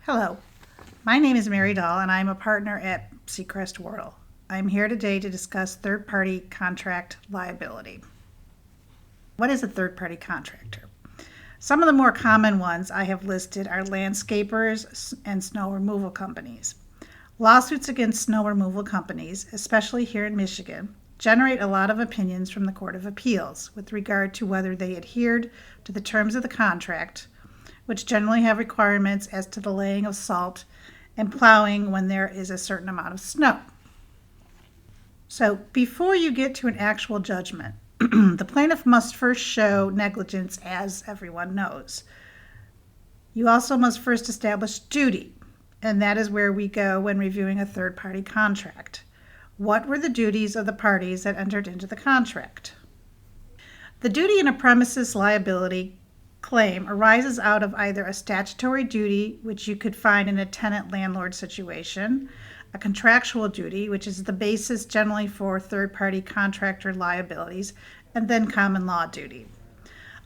Hello, my name is Mary Dahl and I'm a partner at Seacrest Wardle. I'm here today to discuss third-party contract liability. What is a third-party contractor? Some of the more common ones I have listed are landscapers and snow removal companies. Lawsuits against snow removal companies, especially here in Michigan, generate a lot of opinions from the Court of Appeals with regard to whether they adhered to the terms of the contract, which generally have requirements as to the laying of salt and plowing when there is a certain amount of snow. So before you get to an actual judgment, the plaintiff must first show negligence, as everyone knows. You also must first establish duty, and that is where we go when reviewing a third-party contract. What were the duties of the parties that entered into the contract? The duty in a premises liability claim arises out of either a statutory duty, which you could find in a tenant-landlord situation, a contractual duty, which is the basis generally for third-party contractor liabilities, and then common law duty.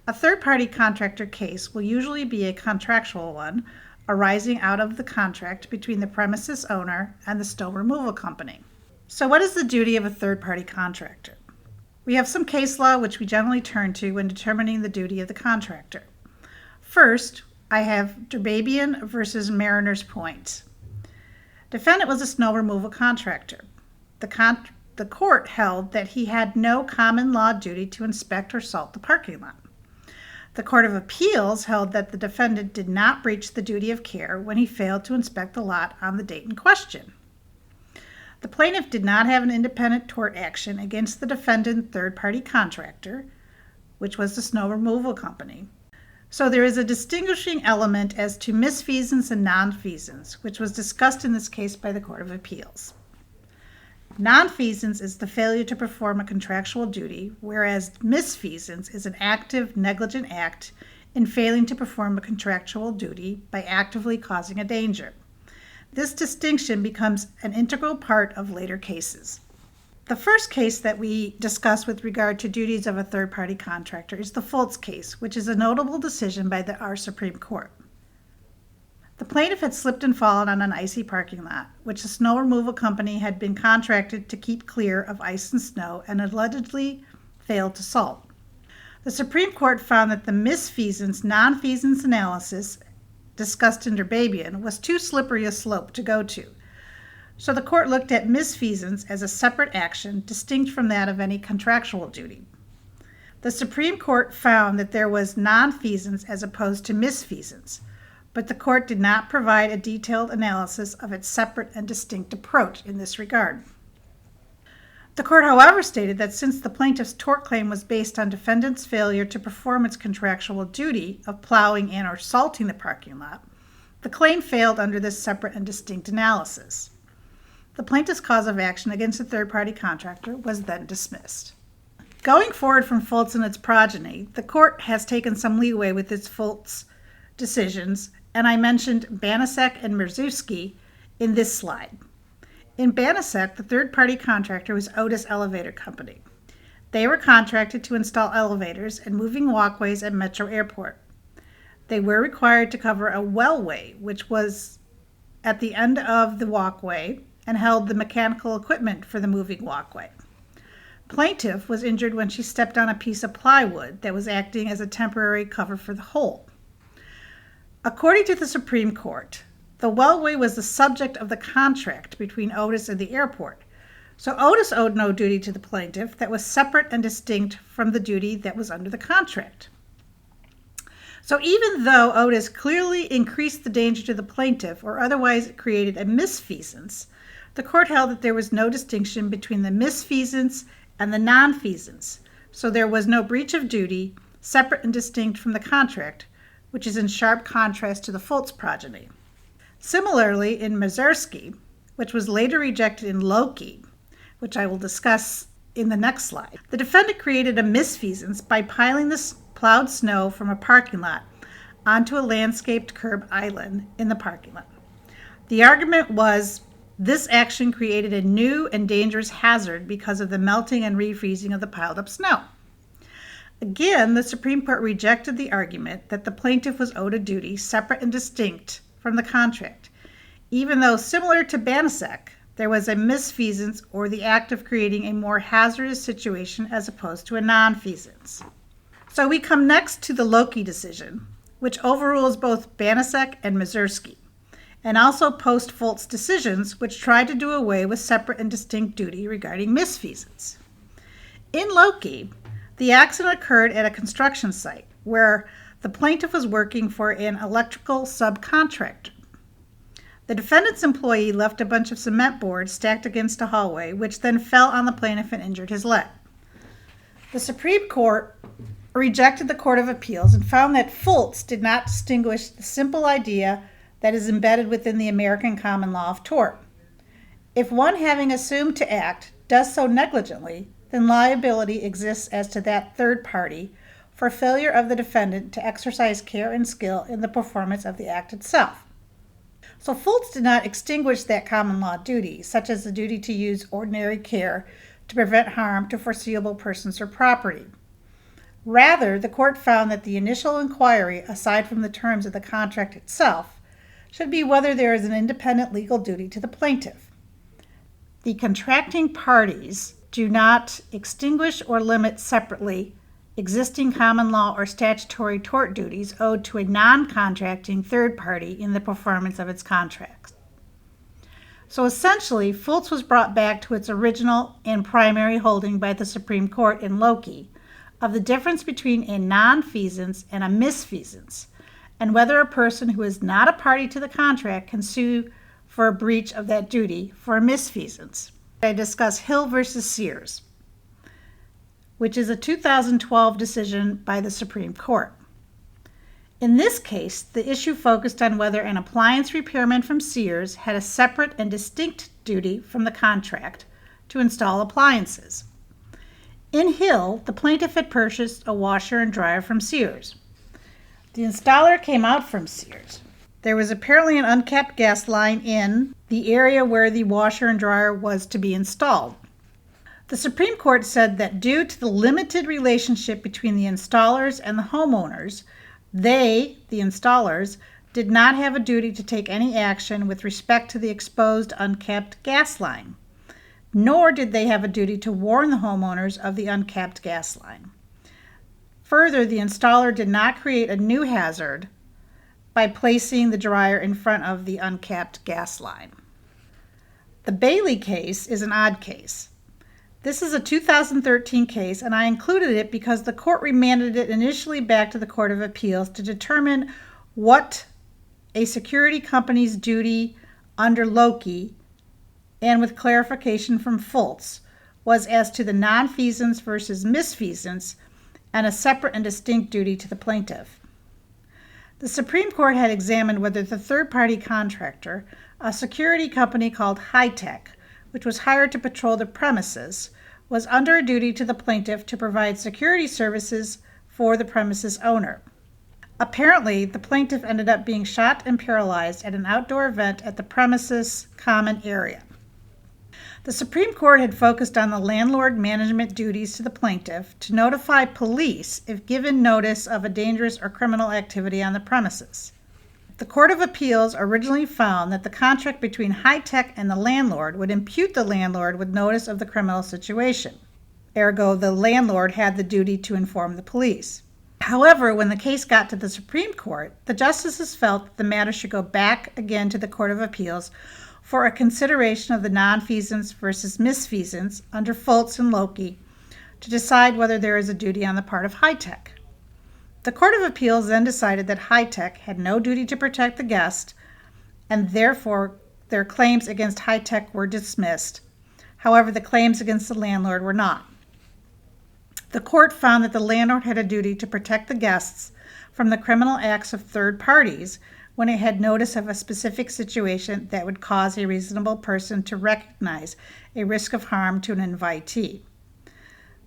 A third-party contractor case will usually be a contractual one arising out of the contract between the premises owner and the snow removal company. So what is the duty of a third-party contractor? We have some case law which we generally turn to when determining the duty of the contractor. First, I have Derbabian versus Mariners Point. Defendant was a snow removal contractor. The court held that he had no common law duty to inspect or salt the parking lot. The Court of Appeals held that the defendant did not breach the duty of care when he failed to inspect the lot on the date in question. The plaintiff did not have an independent tort action against the defendant third-party contractor, which was the snow removal company. So there is a distinguishing element as to misfeasance and nonfeasance, which was discussed in this case by the Court of Appeals. Nonfeasance is the failure to perform a contractual duty, whereas misfeasance is an active, negligent act in failing to perform a contractual duty by actively causing a danger. This distinction becomes an integral part of later cases. The first case that we discuss with regard to duties of a third-party contractor is the Fultz case, which is a notable decision by our Supreme Court. The plaintiff had slipped and fallen on an icy parking lot, which the snow removal company had been contracted to keep clear of ice and snow and allegedly failed to salt. The Supreme Court found that the misfeasance, nonfeasance analysis discussed in Derbabian was too slippery a slope to go to. So the court looked at misfeasance as a separate action distinct from that of any contractual duty. The Supreme Court found that there was nonfeasance as opposed to misfeasance, but the court did not provide a detailed analysis of its separate and distinct approach in this regard. The court, however, stated that since the plaintiff's tort claim was based on defendant's failure to perform its contractual duty of plowing and or salting the parking lot, the claim failed under this separate and distinct analysis. The plaintiff's cause of action against the third-party contractor was then dismissed. Going forward from Fultz and its progeny, the court has taken some leeway with its Fultz decisions, and I mentioned Banasek and Merzewski in this slide. In Banasek, the third-party contractor was Otis Elevator Company. They were contracted to install elevators and moving walkways at Metro Airport. They were required to cover a wellway, which was at the end of the walkway and held the mechanical equipment for the moving walkway. Plaintiff was injured when she stepped on a piece of plywood that was acting as a temporary cover for the hole. According to the Supreme Court, the wellway was the subject of the contract between Otis and the airport, so Otis owed no duty to the plaintiff that was separate and distinct from the duty that was under the contract. So even though Otis clearly increased the danger to the plaintiff or otherwise created a misfeasance, the court held that there was no distinction between the misfeasance and the nonfeasance, so there was no breach of duty separate and distinct from the contract, which is in sharp contrast to the Fultz progeny. Similarly, in Mazursky, which was later rejected in Loki, which I will discuss in the next slide, the defendant created a misfeasance by piling the plowed snow from a parking lot onto a landscaped curb island in the parking lot. The argument was this action created a new and dangerous hazard because of the melting and refreezing of the piled up snow. Again, the Supreme Court rejected the argument that the plaintiff was owed a duty separate and distinct from the contract, even though, similar to Banasek, there was a misfeasance or the act of creating a more hazardous situation as opposed to a nonfeasance. So we come next to the Loki decision, which overrules both Banasek and Mazursky, and also post-Fultz decisions, which tried to do away with separate and distinct duty regarding misfeasance. In Loki, the accident occurred at a construction site where the plaintiff was working for an electrical subcontractor. The defendant's employee left a bunch of cement boards stacked against a hallway, which then fell on the plaintiff and injured his leg. The Supreme Court rejected the Court of Appeals and found that Fultz did not distinguish the simple idea that is embedded within the American common law of tort. If one having assumed to act does so negligently, then liability exists as to that third party for failure of the defendant to exercise care and skill in the performance of the act itself. So Fultz did not extinguish that common law duty, such as the duty to use ordinary care to prevent harm to foreseeable persons or property. Rather, the court found that the initial inquiry, aside from the terms of the contract itself, should be whether there is an independent legal duty to the plaintiff. The contracting parties do not extinguish or limit separately existing common law or statutory tort duties owed to a non-contracting third party in the performance of its contracts. So essentially, Fultz was brought back to its original and primary holding by the Supreme Court in Loki of the difference between a non-feasance and a misfeasance, and whether a person who is not a party to the contract can sue for a breach of that duty for a misfeasance. I discuss Hill versus Sears, which is a 2012 decision by the Supreme Court. In this case, the issue focused on whether an appliance repairman from Sears had a separate and distinct duty from the contract to install appliances. In Hill, the plaintiff had purchased a washer and dryer from Sears. The installer came out from Sears. There was apparently an uncapped gas line in the area where the washer and dryer was to be installed. The Supreme Court said that due to the limited relationship between the installers and the homeowners, they, the installers, did not have a duty to take any action with respect to the exposed uncapped gas line, nor did they have a duty to warn the homeowners of the uncapped gas line. Further, the installer did not create a new hazard by placing the dryer in front of the uncapped gas line. The Bailey case is an odd case. This is a 2013 case, and I included it because the court remanded it initially back to the Court of Appeals to determine what a security company's duty under Loki, and with clarification from Fultz, was as to the nonfeasance versus misfeasance and a separate and distinct duty to the plaintiff. The Supreme Court had examined whether the third-party contractor, a security company called High Tech, which was hired to patrol the premises, was under a duty to the plaintiff to provide security services for the premises owner. Apparently, the plaintiff ended up being shot and paralyzed at an outdoor event at the premises common area. The Supreme Court had focused on the landlord management duties to the plaintiff to notify police if given notice of a dangerous or criminal activity on the premises. The Court of Appeals originally found that the contract between High Tech and the landlord would impute the landlord with notice of the criminal situation. Ergo, the landlord had the duty to inform the police. However, when the case got to the Supreme Court, the justices felt that the matter should go back again to the Court of Appeals for a consideration of the nonfeasance versus misfeasance under Fultz and Loki to decide whether there is a duty on the part of High Tech. The Court of Appeals then decided that High Tech had no duty to protect the guest, and therefore their claims against High Tech were dismissed. However, the claims against the landlord were not. The court found that the landlord had a duty to protect the guests from the criminal acts of third parties when it had notice of a specific situation that would cause a reasonable person to recognize a risk of harm to an invitee.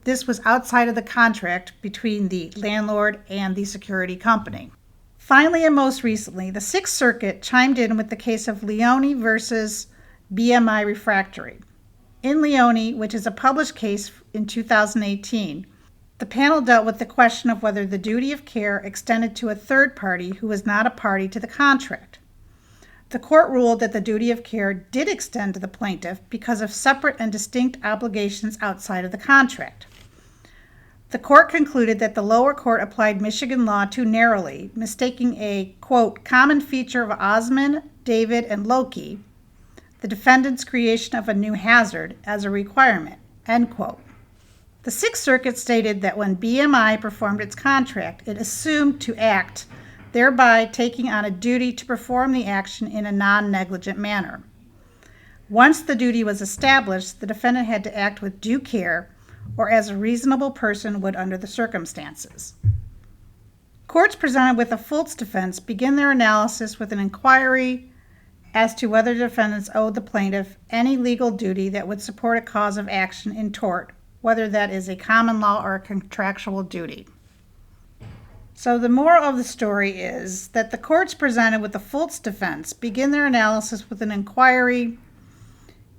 This was outside of the contract between the landlord and the security company. Finally, and most recently, the Sixth Circuit chimed in with the case of Leone versus BMI Refractory. In Leone, which is a published case in 2018, the panel dealt with the question of whether the duty of care extended to a third party who was not a party to the contract. The court ruled that the duty of care did extend to the plaintiff because of separate and distinct obligations outside of the contract. The court concluded that the lower court applied Michigan law too narrowly, mistaking a, quote, common feature of Osmond, David, and Loki, the defendant's creation of a new hazard, as a requirement, end quote. The Sixth Circuit stated that when BMI performed its contract, it assumed to act, thereby taking on a duty to perform the action in a non-negligent manner. Once the duty was established, the defendant had to act with due care or as a reasonable person would under the circumstances. Courts presented with a false defense begin their analysis with an inquiry as to whether defendants owed the plaintiff any legal duty that would support a cause of action in tort, whether that is a common law or a contractual duty. So the moral of the story is that the courts presented with a false defense begin their analysis with an inquiry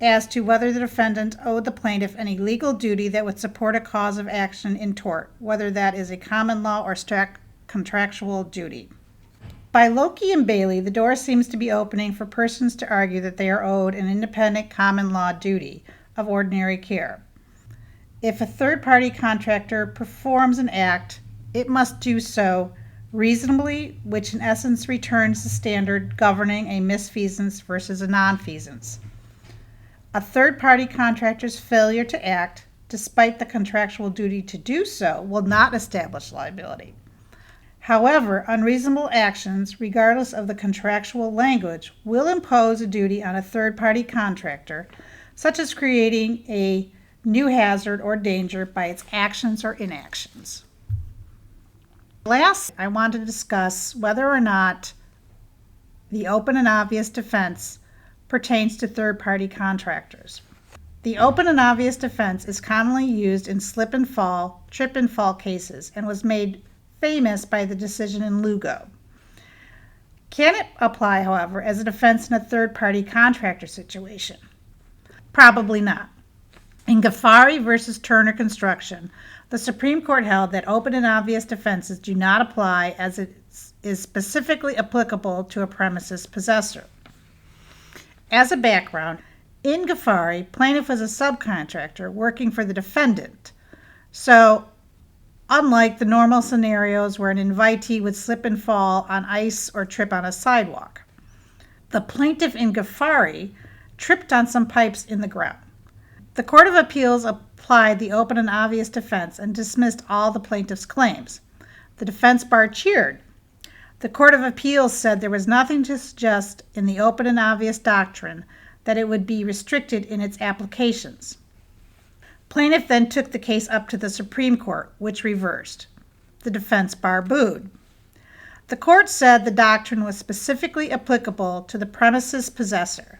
as to whether the defendant owed the plaintiff any legal duty that would support a cause of action in tort, whether that is a common law or contractual duty. By Loki and Bailey, the door seems to be opening for persons to argue that they are owed an independent common law duty of ordinary care. If a third-party contractor performs an act, it must do so reasonably, which in essence returns the standard governing a misfeasance versus a nonfeasance. A third-party contractor's failure to act, despite the contractual duty to do so, will not establish liability. However, unreasonable actions, regardless of the contractual language, will impose a duty on a third-party contractor, such as creating a new hazard or danger by its actions or inactions. Last, I want to discuss whether or not the open and obvious defense pertains to third-party contractors. The open and obvious defense is commonly used in slip and fall, trip and fall cases, and was made famous by the decision in Lugo. Can it apply, however, as a defense in a third-party contractor situation? Probably not. In Ghaffari versus Turner Construction, the Supreme Court held that open and obvious defenses do not apply as it is specifically applicable to a premises possessor. As a background, in Ghaffari, plaintiff was a subcontractor working for the defendant. So, unlike the normal scenarios where an invitee would slip and fall on ice or trip on a sidewalk, the plaintiff in Ghaffari tripped on some pipes in the ground. The Court of Appeals applied the open and obvious defense and dismissed all the plaintiff's claims. The defense bar cheered. The Court of Appeals said there was nothing to suggest in the open and obvious doctrine that it would be restricted in its applications. Plaintiff then took the case up to the Supreme Court, which reversed. The defense bar booed. The court said the doctrine was specifically applicable to the premises possessor.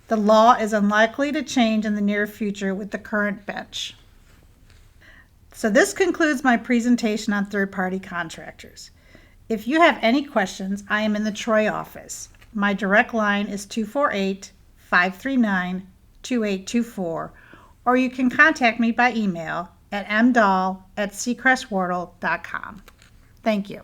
The law is unlikely to change in the near future with the current bench. So this concludes my presentation on third-party contractors. If you have any questions, I am in the Troy office. My direct line is 248-539-2824, or you can contact me by email at mdahl@seacrestwardle.com. Thank you.